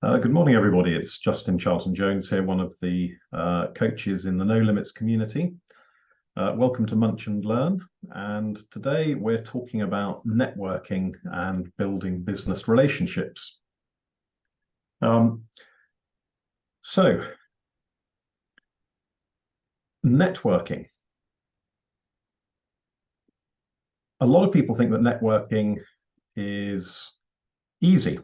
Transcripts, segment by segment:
Good morning, everybody. It's Justin Charlton Jones here, one of the coaches in the NoLimits community. Welcome to Munch&Learn. And today we're talking about networking and building business relationships. Networking. A lot of people think that networking is easy.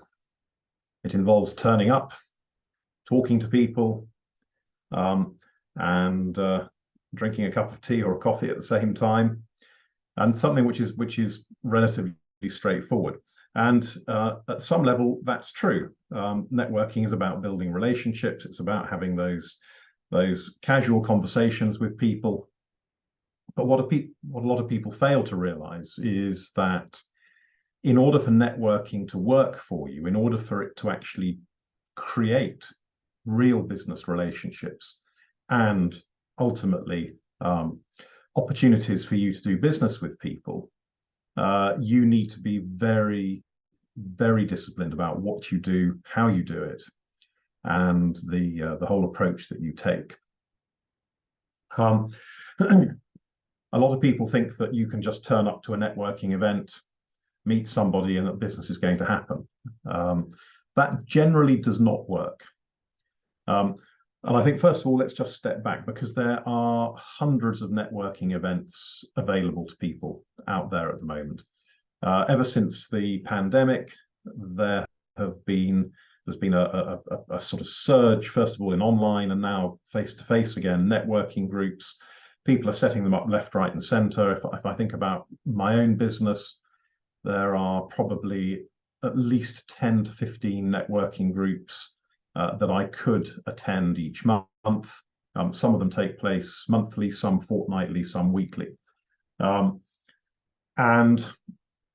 It involves turning up, talking to people, and drinking a cup of tea or coffee at the same time, and something which is relatively straightforward. And at some level, that's true. Networking is about building relationships. It's about having those casual conversations with people. But what a lot of people fail to realize is that in order for networking to work for you, in order for it to actually create real business relationships and ultimately opportunities for you to do business with people, you need to be very, very disciplined about what you do, how you do it, and the whole approach that you take. A lot of people think that you can just turn up to a networking event, meet somebody, and that business is going to happen. That generally does not work. And I think, first of all, let's just step back, because there are hundreds of networking events available to people out there at the moment. Ever since the pandemic, there's been a sort of surge, first of all, in online and now face-to-face again, networking groups. People are setting them up left, right, and center. If I think about my own business, there are probably at least 10 to 15 networking groups that I could attend each month. Some of them take place monthly, some fortnightly, some weekly. And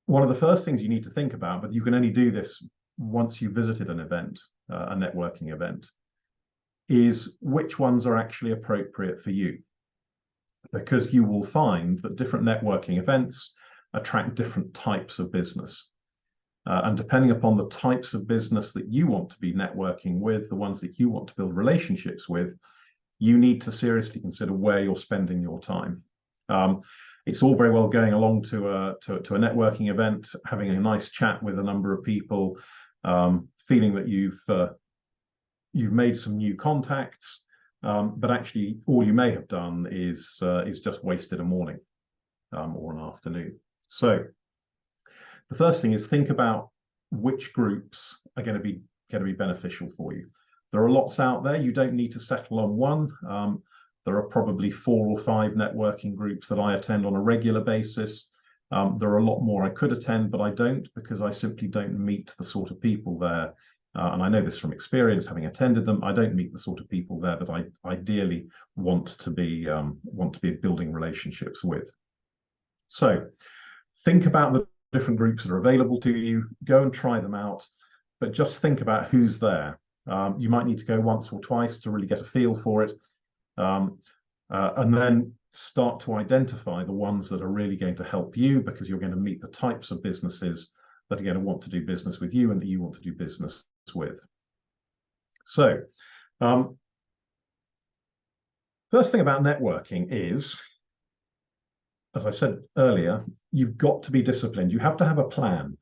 one of the first things you need to think about, but you can only do this once you've visited an event, a networking event, is which ones are actually appropriate for you. Because you will find that different networking events attract different types of business. And depending upon the types of business that you want to be networking with, the ones that you want to build relationships with, you need to seriously consider where you're spending your time. It's all very well going along to a networking event, having a nice chat with a number of people, feeling that you've made some new contacts, but actually all you may have done is just wasted a morning or an afternoon. So the first thing is think about which groups are going to be beneficial for you. There are lots out there. You don't need to settle on one. There are probably 4 or 5 networking groups that I attend on a regular basis. There are a lot more I could attend, but I don't, because I simply don't meet the sort of people there. And I know this from experience, having attended them. I don't meet the sort of people there that I ideally want to be building relationships with. So think about the different groups that are available to you. Go and try them out, but just think about who's there. You might need to go once or twice to really get a feel for it, and then start to identify the ones that are really going to help you, because you're going to meet the types of businesses that are going to want to do business with you and that you want to do business with. So first thing about networking is, as I said earlier, you've got to be disciplined. You have to have a plan.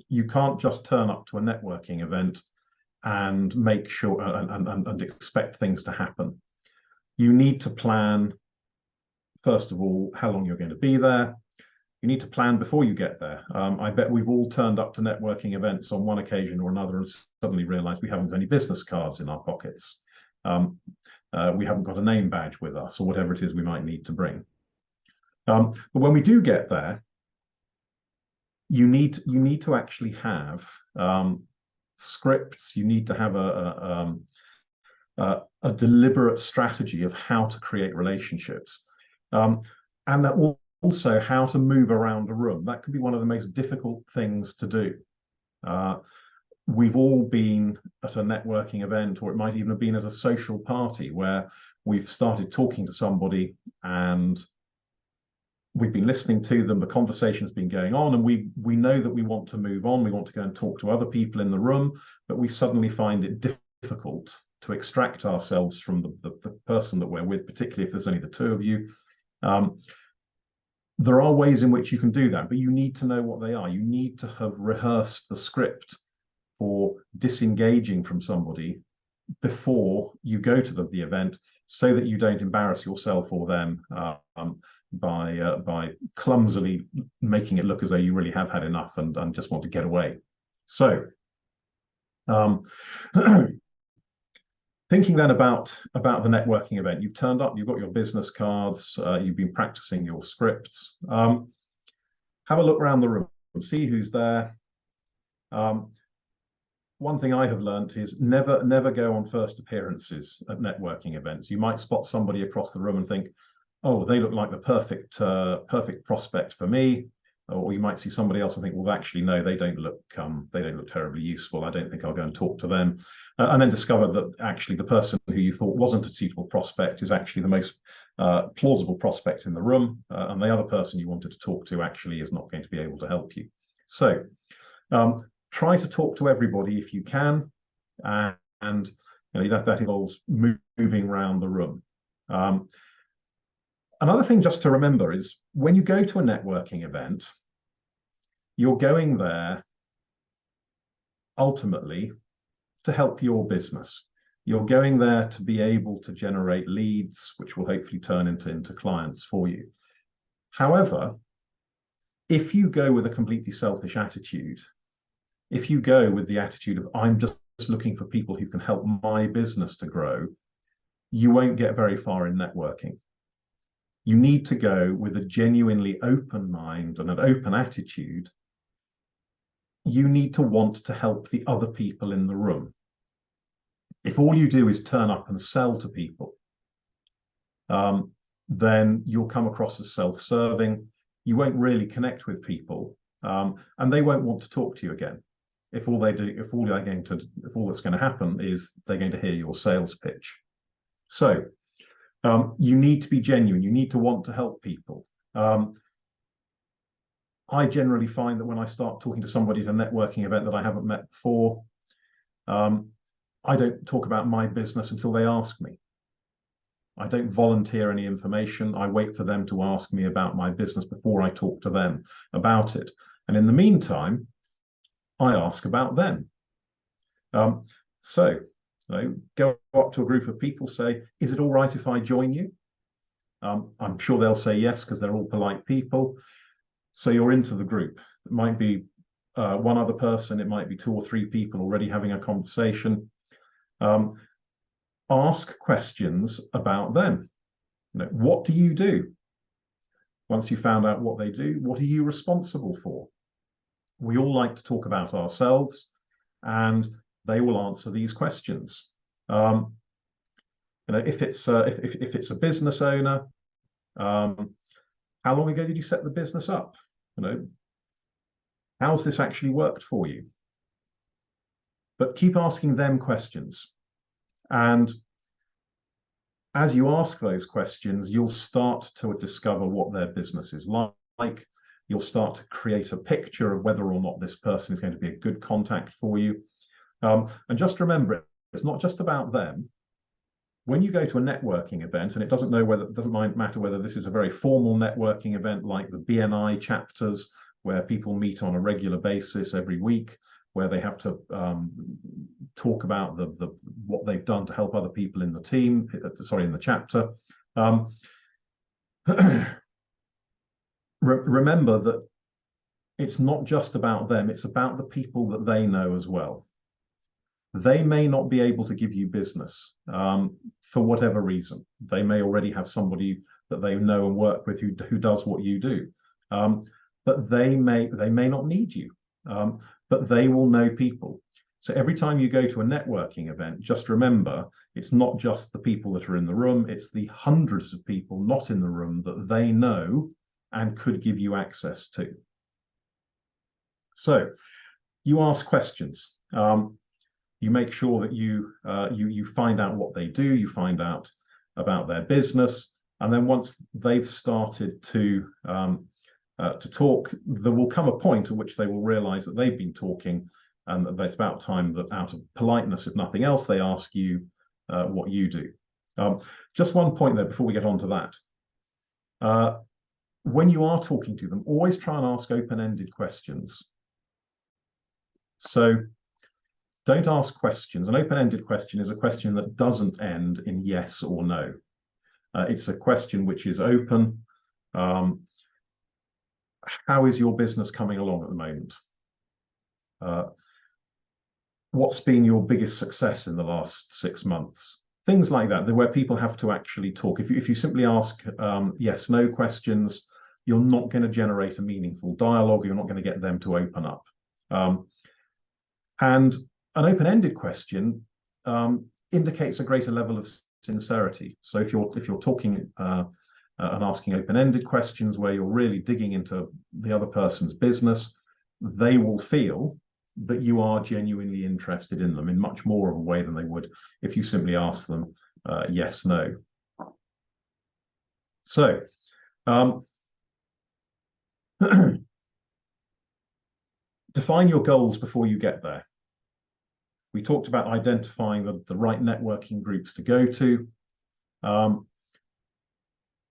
You can't just turn up to a networking event and make sure and expect things to happen. You need to plan, first of all, how long you're going to be there. You need to plan before you get there. I bet we've all turned up to networking events on one occasion or another and suddenly realized we haven't got any business cards in our pockets. We haven't got a name badge with us, or whatever it is we might need to bring. But when we do get there, you need to actually have scripts. You need to have a deliberate strategy of how to create relationships, and that will also how to move around a room. That could be one of the most difficult things to do. We've all been at a networking event, or it might even have been at a social party, where we've started talking to somebody and we've been listening to them, the conversation's been going on, and we know that we want to move on, we want to go and talk to other people in the room, but we suddenly find it difficult to extract ourselves from the person that we're with, particularly if there's only the two of you. There are ways in which you can do that, but you need to know what they are. You need to have rehearsed the script for disengaging from somebody before you go to the event, so that you don't embarrass yourself or them by clumsily making it look as though you really have had enough and just want to get away. So thinking then about the networking event, you've turned up, you've got your business cards, you've been practicing your scripts. Have a look around the room, see who's there. One thing I have learned is never go on first appearances at networking events. You might spot somebody across the room and think, oh, they look like the perfect prospect for me. Or you might see somebody else and think, well, actually, no, they don't look terribly useful. I don't think I'll go and talk to them. And then discover that actually the person who you thought wasn't a suitable prospect is actually the most plausible prospect in the room. And the other person you wanted to talk to actually is not going to be able to help you. So try to talk to everybody if you can. And you know, that involves moving around the room. Another thing just to remember is when you go to a networking event, you're going there ultimately to help your business. You're going there to be able to generate leads, which will hopefully turn into clients for you. However, if you go with a completely selfish attitude, if you go with the attitude of, I'm just looking for people who can help my business to grow, you won't get very far in networking. You need to go with a genuinely open mind and an open attitude. You need to want to help the other people in the room. If all you do is turn up and sell to people, then you'll come across as self-serving. You won't really connect with people, and they won't want to talk to you again. If all that's going to happen is they're going to hear your sales pitch. So you need to be genuine. You need to want to help people. I generally find that when I start talking to somebody at a networking event that I haven't met before, I don't talk about my business until they ask me. I don't volunteer any information. I wait for them to ask me about my business before I talk to them about it. And in the meantime, I ask about them. So go up to a group of people, say, is it all right if I join you? I'm sure they'll say yes, because they're all polite people. So you're into the group. It might be one other person, it might be 2 or 3 people already having a conversation. Ask questions about them. What do you do? Once you found out what they do, what are you responsible for? We all like to talk about ourselves, and they will answer these questions. If it's a business owner, how long ago did you set the business up? How's this actually worked for you? But keep asking them questions. And as you ask those questions, you'll start to discover what their business is like. You'll start to create a picture of whether or not this person is going to be a good contact for you. And just remember, it's not just about them. When you go to a networking event, and it doesn't matter whether this is a very formal networking event like the BNI chapters, where people meet on a regular basis every week, where they have to talk about what they've done to help other people in the team, in the chapter. Remember that it's not just about them, it's about the people that they know as well. They may not be able to give you business for whatever reason. They may already have somebody that they know and work with who does what you do. But they may not need you, but they will know people. So every time you go to a networking event, just remember, it's not just the people that are in the room, it's the hundreds of people not in the room that they know and could give you access to. So you ask questions. You make sure that you find out what they do, you find out about their business, And then once they've started to talk, there will come a point at which they will realize that they've been talking, and that it's about time that, out of politeness, if nothing else, they ask you what you do. Just one point there before we get on to that. When you are talking to them, always try and ask open-ended questions. So don't ask questions. An open-ended question is a question that doesn't end in yes or no. It's a question which is open. How is your business coming along at the moment? What's been your biggest success in the last 6 months? Things like that, where people have to actually talk. If you simply ask yes, no questions, you're not going to generate a meaningful dialogue. You're not going to get them to open up. And an open-ended question indicates a greater level of sincerity. So if you're talking and asking open-ended questions where you're really digging into the other person's business, they will feel that you are genuinely interested in them in much more of a way than they would if you simply ask them yes, no. So define your goals before you get there. We talked about identifying the right networking groups to go to.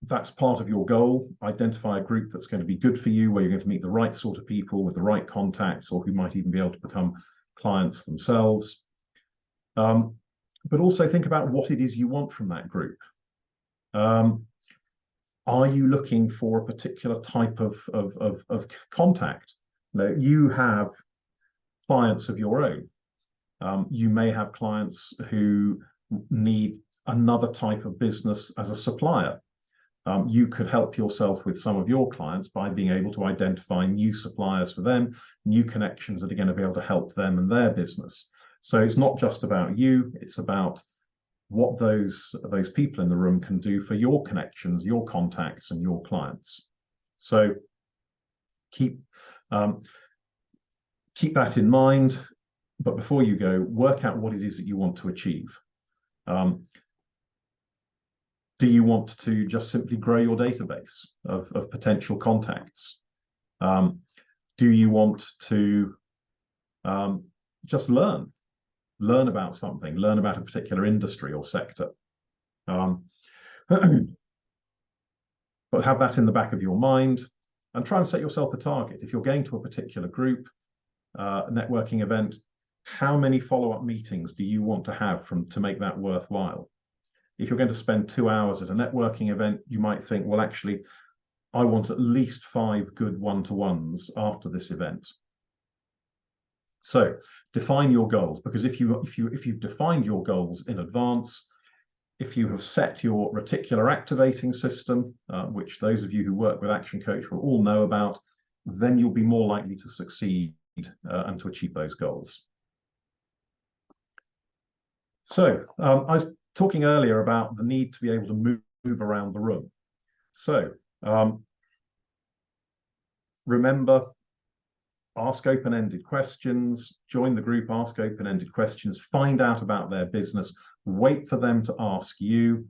That's part of your goal. Identify a group that's going to be good for you, where you're going to meet the right sort of people with the right contacts, or who might even be able to become clients themselves. But also think about what it is you want from that group. Are you looking for a particular type of contact? You have clients of your own. You may have clients who need another type of business as a supplier. You could help yourself with some of your clients by being able to identify new suppliers for them, new connections that are going to be able to help them and their business. So it's not just about you, it's about what those people in the room can do for your connections, your contacts, and your clients. So keep that in mind. But before you go, work out what it is that you want to achieve. Do you want to just simply grow your database of potential contacts? Do you want to just learn about something, learn about a particular industry or sector? But have that in the back of your mind and try and set yourself a target. If you're going to a particular group, networking event, how many follow-up meetings do you want to have to make that worthwhile? If you're going to spend 2 hours at a networking event, you might think, well, actually, I want at least 5 good one-to-ones after this event. So define your goals, because if you've defined your goals in advance, if you have set your reticular activating system, which those of you who work with Action Coach will all know about, then you'll be more likely to succeed and to achieve those goals. So I was talking earlier about the need to be able to move around the room. So remember, ask open-ended questions, join the group, ask open-ended questions, find out about their business, wait for them to ask you.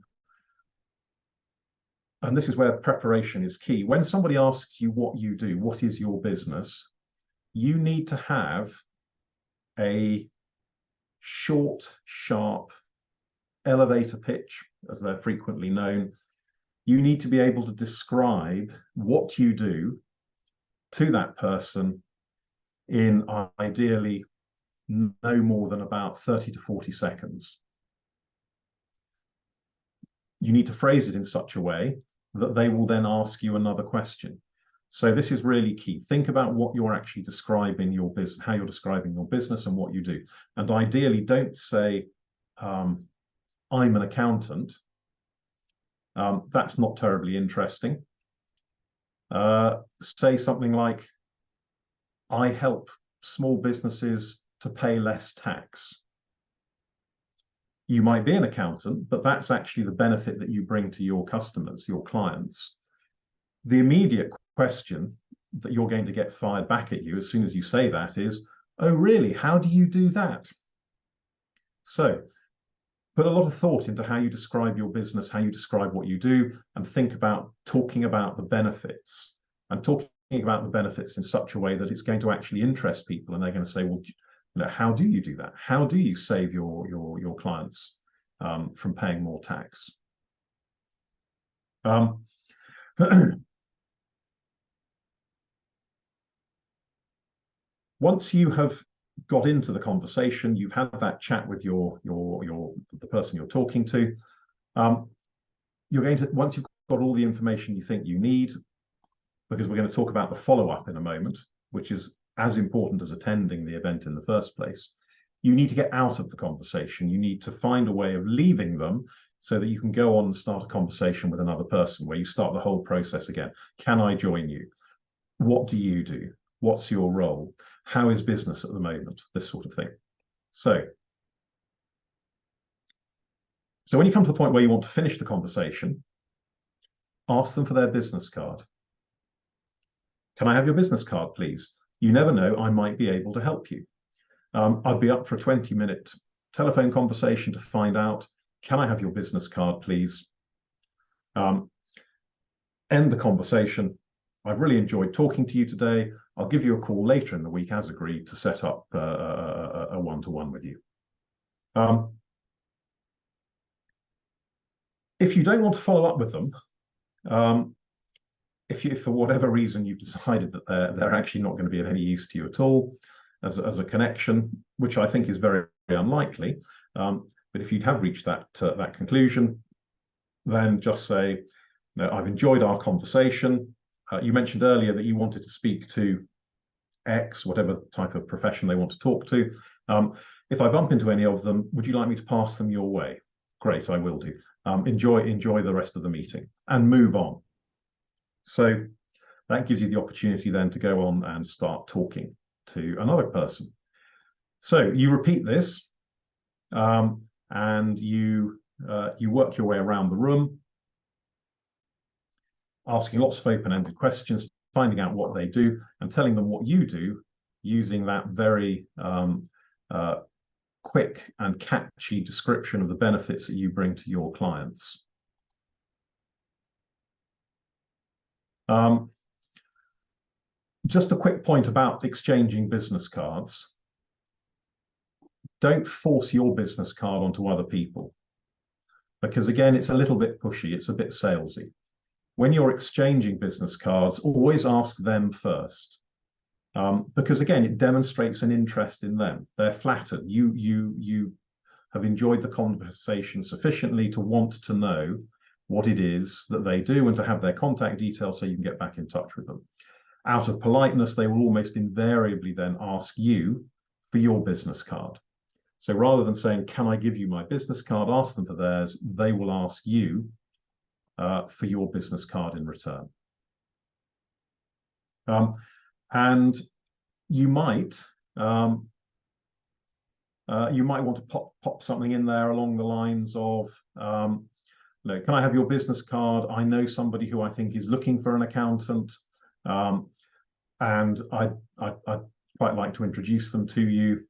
And this is where preparation is key. When somebody asks you what you do, what is your business, you need to have a short, sharp elevator pitch, as they're frequently known. You need to be able to describe what you do to that person in ideally no more than about 30 to 40 seconds. You need to phrase it in such a way that they will then ask you another question. So this is really key. Think about what you're actually describing your business, how you're describing your business and what you do. And ideally, don't say, I'm an accountant. That's not terribly interesting. Say something like, I help small businesses to pay less tax. You might be an accountant, but that's actually the benefit that you bring to your customers, your clients. The immediate question that you're going to get fired back at you as soon as you say that is, oh, really? How do you do that? So put a lot of thought into how you describe your business, how you describe what you do, and think about talking about the benefits, and talking about the benefits in such a way that it's going to actually interest people, and they're going to say, well, how do you do that? How do you save your clients from paying more tax? Once you have got into the conversation, you've had that chat with the person you're talking to, you're going to, once you've got all the information you think you need, because we're going to talk about the follow-up in a moment, which is as important as attending the event in the first place, you need to get out of the conversation. You need to find a way of leaving them so that you can go on and start a conversation with another person where you start the whole process again. Can I join you? What do you do? What's your role? How is business at the moment? This sort of thing. So when you come to the point where you want to finish the conversation, ask them for their business card. Can I have your business card, please? You never know, I might be able to help you. I'd be up for a 20-minute telephone conversation to find out, can I have your business card, please? End the conversation. I've really enjoyed talking to you today. I'll give you a call later in the week, as agreed, to set up a one-to-one with you. If you don't want to follow up with them, if for whatever reason you've decided that they're actually not going to be of any use to you at all as a connection, which I think is very, very unlikely, but if you have reached that conclusion, then just say, I've enjoyed our conversation. You mentioned earlier that you wanted to speak to X, whatever type of profession they want to talk to. If I bump into any of them, would you like me to pass them your way? Great, I will do. Enjoy the rest of the meeting and move on. So that gives you the opportunity then to go on and start talking to another person. So you repeat this, and you work your way around the room, asking lots of open-ended questions, finding out what they do, and telling them what you do, using that very quick and catchy description of the benefits that you bring to your clients. Just a quick point about exchanging business cards. Don't force your business card onto other people, because again, it's a little bit pushy, it's a bit salesy. When you're exchanging business cards, always ask them first, because again, it demonstrates an interest in them. They're flattered. You have enjoyed the conversation sufficiently to want to know what it is that they do and to have their contact details so you can get back in touch with them. Out of politeness, they will almost invariably then ask you for your business card. So rather than saying, can I give you my business card, ask them for theirs, they will ask you for your business card in return. And you might want to pop something in there along the lines of, can I have your business card? I know somebody who I think is looking for an accountant, and I'd quite like to introduce them to you.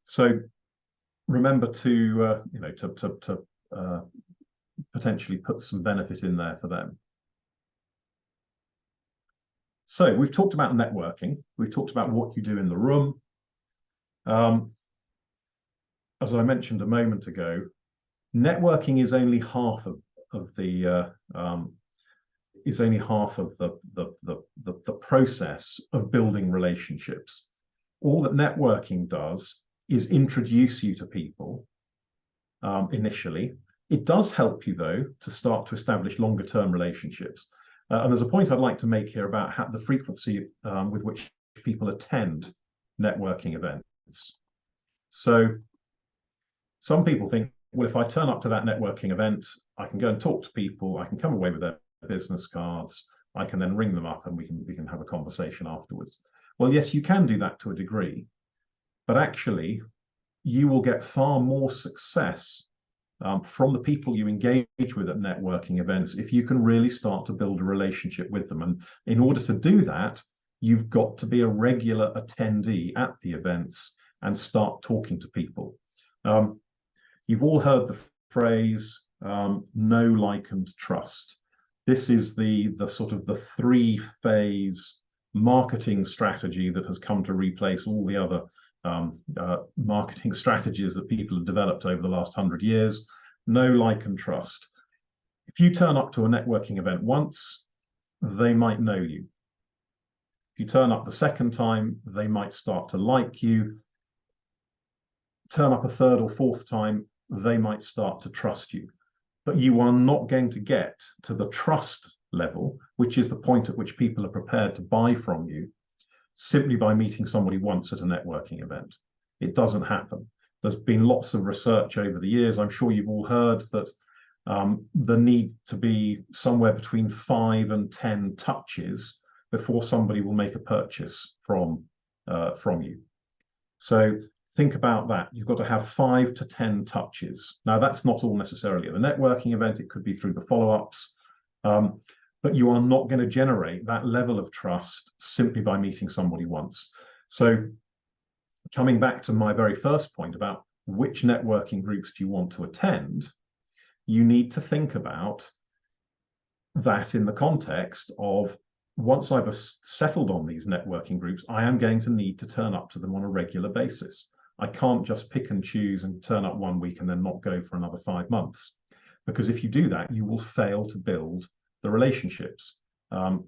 So remember to potentially put some benefit in there for them. So we've talked about networking. We've talked about what you do in the room. As I mentioned a moment ago, networking is only half of the process of building relationships. All that networking does is introduce you to people initially. It does help you, though, to start to establish longer-term relationships. And there's a point I'd like to make here about the frequency with which people attend networking events. So some people think, well, if I turn up to that networking event, I can go and talk to people, I can come away with their business cards, I can then ring them up and we can have a conversation afterwards. Well, yes, you can do that to a degree, but actually you will get far more success from the people you engage with at networking events if you can really start to build a relationship with them. And in order to do that, you've got to be a regular attendee at the events and start talking to people. You've all heard the phrase know, like, and trust. This is the sort of the three-phase marketing strategy that has come to replace all the other marketing strategies that people have developed over the last 100 years. Know, like, and trust. If you turn up to a networking event once, they might know you. If you turn up the second time, they might start to like you. Turn up a third or fourth time, they might start to trust you. But you are not going to get to the trust level, which is the point at which people are prepared to buy from you, simply by meeting somebody once at a networking event. It doesn't happen. There's been lots of research over the years. I'm sure you've all heard that there need to be somewhere between 5 and 10 touches before somebody will make a purchase from you. So think about that. You've got to have 5 to 10 touches. Now, that's not all necessarily at the networking event. It could be through the follow-ups. But you are not going to generate that level of trust simply by meeting somebody once. So coming back to my very first point about which networking groups do you want to attend, you need to think about that in the context of, once I've settled on these networking groups, I am going to need to turn up to them on a regular basis. I can't just pick and choose and turn up one week and then not go for another 5 months. Because if you do that, you will fail to build the relationships.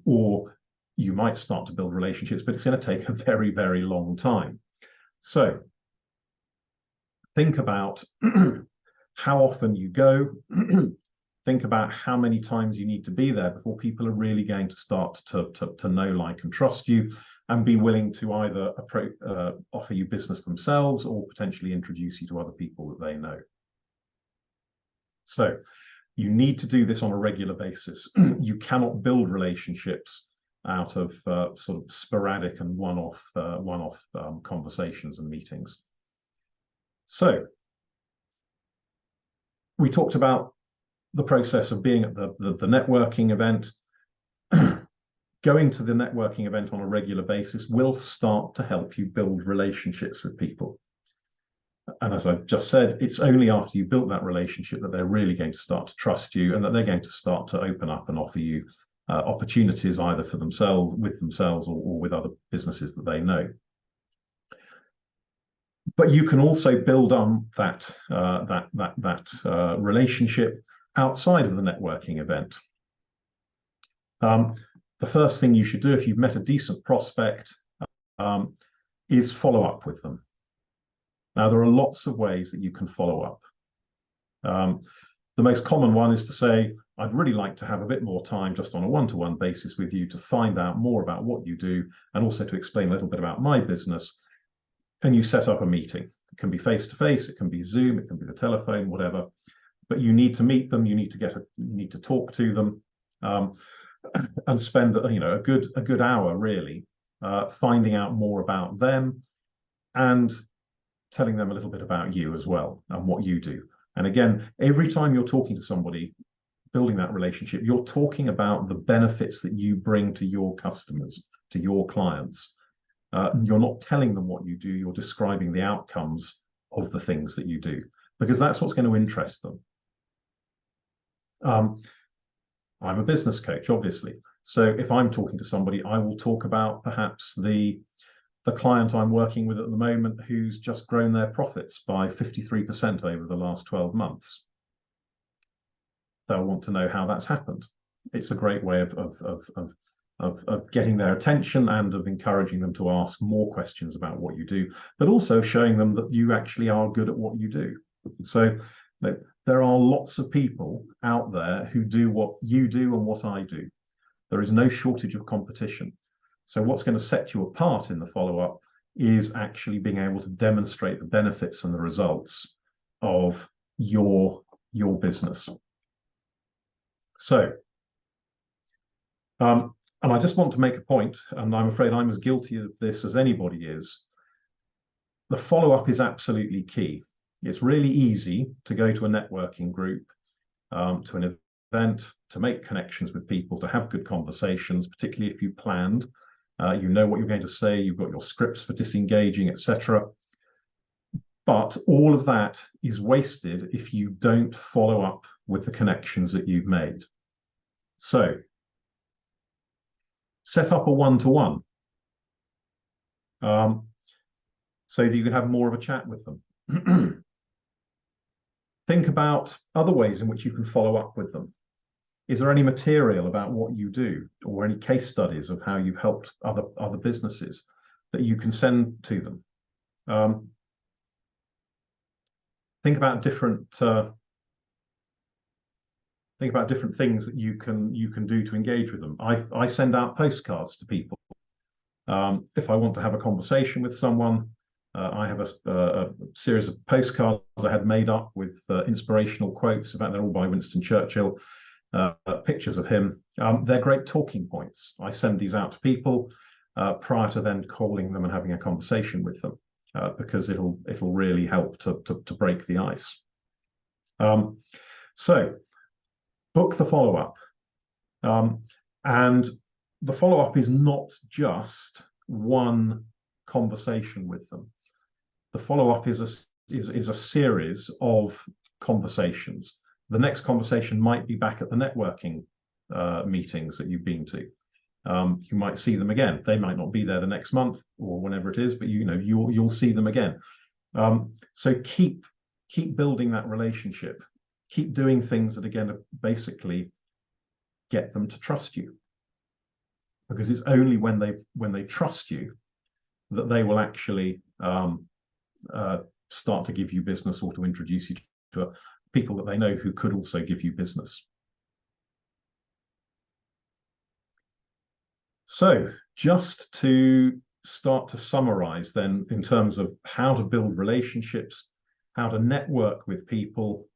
Or you might start to build relationships, but it's going to take a very, very long time. So think about how often you go. Think about how many times you need to be there before people are really going to start to know, like, and trust you, and be willing to either offer you business themselves or potentially introduce you to other people that they know. So you need to do this on a regular basis. You cannot build relationships out of sort of sporadic and one-off conversations and meetings. So we talked about the process of being at the networking event. Going to the networking event on a regular basis will start to help you build relationships with people. And as I've just said, it's only after you built that relationship that they're really going to start to trust you, and that they're going to start to open up and offer you opportunities either for themselves, with themselves, or with other businesses that they know. But you can also build on that relationship outside of the networking event. The first thing you should do if you've met a decent prospect is follow up with them. Now, there are lots of ways that you can follow up. The most common one is to say, I'd really like to have a bit more time just on a one-to-one basis with you to find out more about what you do, and also to explain a little bit about my business. And you set up a meeting. It can be face-to-face, it can be Zoom, it can be the telephone, whatever. But you need to meet them. You need to talk to them, and spend a good hour really finding out more about them and telling them a little bit about you as well and what you do. And again, every time you're talking to somebody, building that relationship, you're talking about the benefits that you bring to your customers, to your clients. You're not telling them what you do, you're describing the outcomes of the things that you do, because that's what's going to interest them. I'm a business coach, obviously. So if I'm talking to somebody, I will talk about perhaps the client I'm working with at the moment who's just grown their profits by 53% over the last 12 months. They'll want to know how that's happened. It's a great way of getting their attention and of encouraging them to ask more questions about what you do, but also showing them that you actually are good at what you do. So there are lots of people out there who do what you do and what I do. There is no shortage of competition. So what's going to set you apart in the follow-up is actually being able to demonstrate the benefits and the results of your business. So, and I just want to make a point, and I'm afraid I'm as guilty of this as anybody is. The follow-up is absolutely key. It's really easy to go to a networking group, to an event, to make connections with people, to have good conversations, particularly if you planned. You know what you're going to say, you've got your scripts for disengaging, etc. But all of that is wasted if you don't follow up with the connections that you've made. So set up a one-to-one so that you can have more of a chat with them. Think about other ways in which you can follow up with them. Is there any material about what you do, or any case studies of how you've helped other businesses that you can send to them? Think about different things that you can do to engage with them. I send out postcards to people. If I want to have a conversation with someone, I have a series of postcards I had made up with inspirational quotes. In fact, they're all by Winston Churchill, pictures of him. They're great talking points. I send these out to people prior to then calling them and having a conversation with them, because it'll really help to break the ice. So book the follow-up. And the follow-up is not just one conversation with them. The follow-up is a series of conversations. The next conversation might be back at the networking meetings that you've been to. You might see them again. They might not be there the next month or whenever it is, but you'll see them again. So keep building that relationship. Keep doing things that, again, basically get them to trust you, because it's only when they trust you that they will actually start to give you business, or to introduce you to people that they know who could also give you business. So just to start to summarize then, in terms of how to build relationships, how to network with people,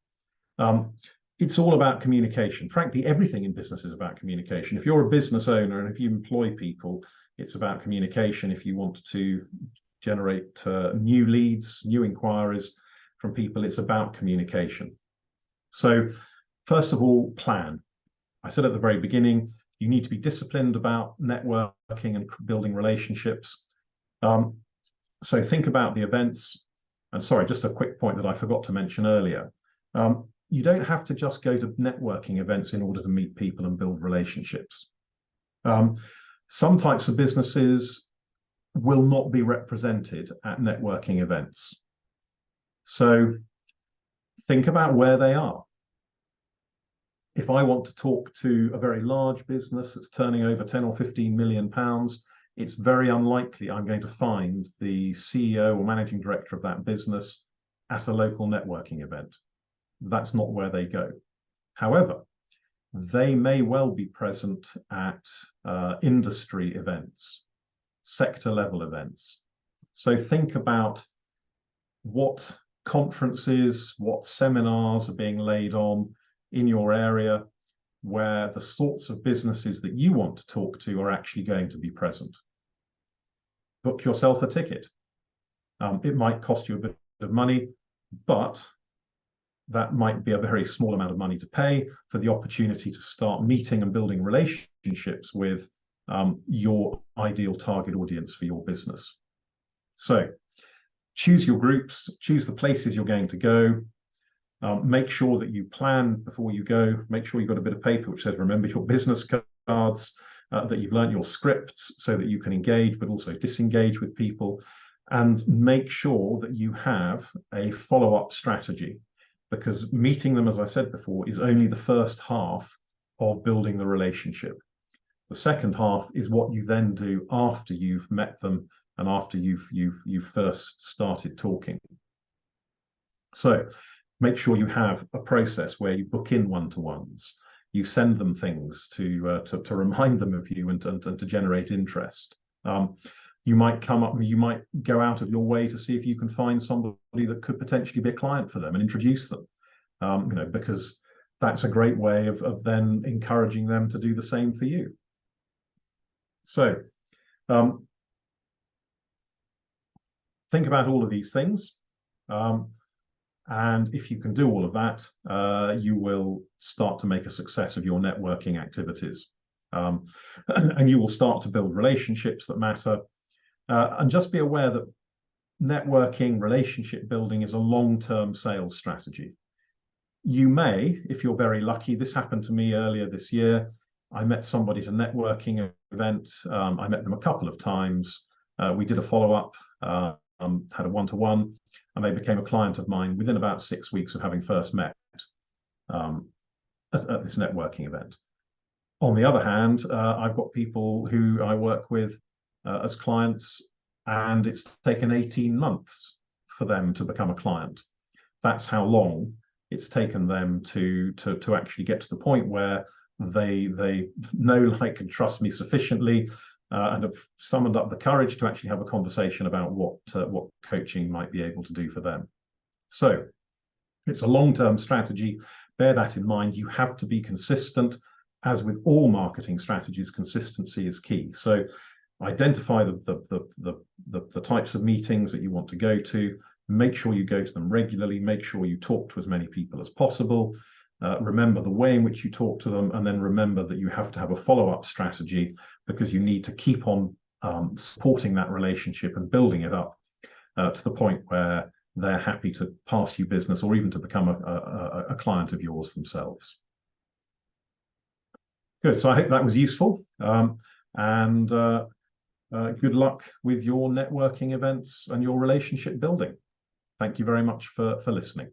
it's all about communication. Frankly, everything in business is about communication. If you're a business owner and if you employ people, it's about communication. If you want to generate new leads, new inquiries from people, it's about communication. So first of all, plan. I said at the very beginning, you need to be disciplined about networking and building relationships. So think about the events. And sorry, just a quick point that I forgot to mention earlier. You don't have to just go to networking events in order to meet people and build relationships. Some types of businesses will not be represented at networking events. So think about where they are. If I want to talk to a very large business that's turning over 10 or 15 million pounds, it's very unlikely I'm going to find the CEO or managing director of that business at a local networking event. That's not where they go. However, they may well be present at industry events, sector level events. So think about what conferences, what seminars are being laid on in your area, where the sorts of businesses that you want to talk to are actually going to be present. Book yourself a ticket. It might cost you a bit of money, but that might be a very small amount of money to pay for the opportunity to start meeting and building relationships with your ideal target audience for your business. So choose your groups, choose the places you're going to go. Make sure that you plan before you go. Make sure you've got a bit of paper which says, remember your business cards, that you've learned your scripts so that you can engage but also disengage with people. And make sure that you have a follow-up strategy, because meeting them, as I said before, is only the first half of building the relationship. The second half is what you then do after you've met them and after you've first started talking. So make sure you have a process where you book in one-to-ones. You send them things to remind them of you and to generate interest. You might go out of your way to see if you can find somebody that could potentially be a client for them and introduce them. Because that's a great way of then encouraging them to do the same for you. So think about all of these things. And if you can do all of that, you will start to make a success of your networking activities. And you will start to build relationships that matter. And just be aware that networking, relationship building is a long-term sales strategy. You may, if you're very lucky, this happened to me earlier this year. I met somebody at a networking event. I met them a couple of times. We did a follow-up, had a one-to-one, and they became a client of mine within about 6 weeks of having first met at this networking event. On the other hand, I've got people who I work with as clients, and it's taken 18 months for them to become a client. That's how long it's taken them to actually get to the point where they know, like, and trust me sufficiently, and have summoned up the courage to actually have a conversation about what coaching might be able to do for them. So it's a long-term strategy. Bear that in mind. You have to be consistent. As with all marketing strategies, consistency is key. So identify the types of meetings that you want to go to. Make sure you go to them regularly. Make sure you talk to as many people as possible. Remember the way in which you talk to them, and then remember that you have to have a follow-up strategy, because you need to keep on supporting that relationship and building it up to the point where they're happy to pass you business, or even to become a client of yours themselves. Good. So I hope that was useful, and good luck with your networking events and your relationship building. Thank you very much for listening.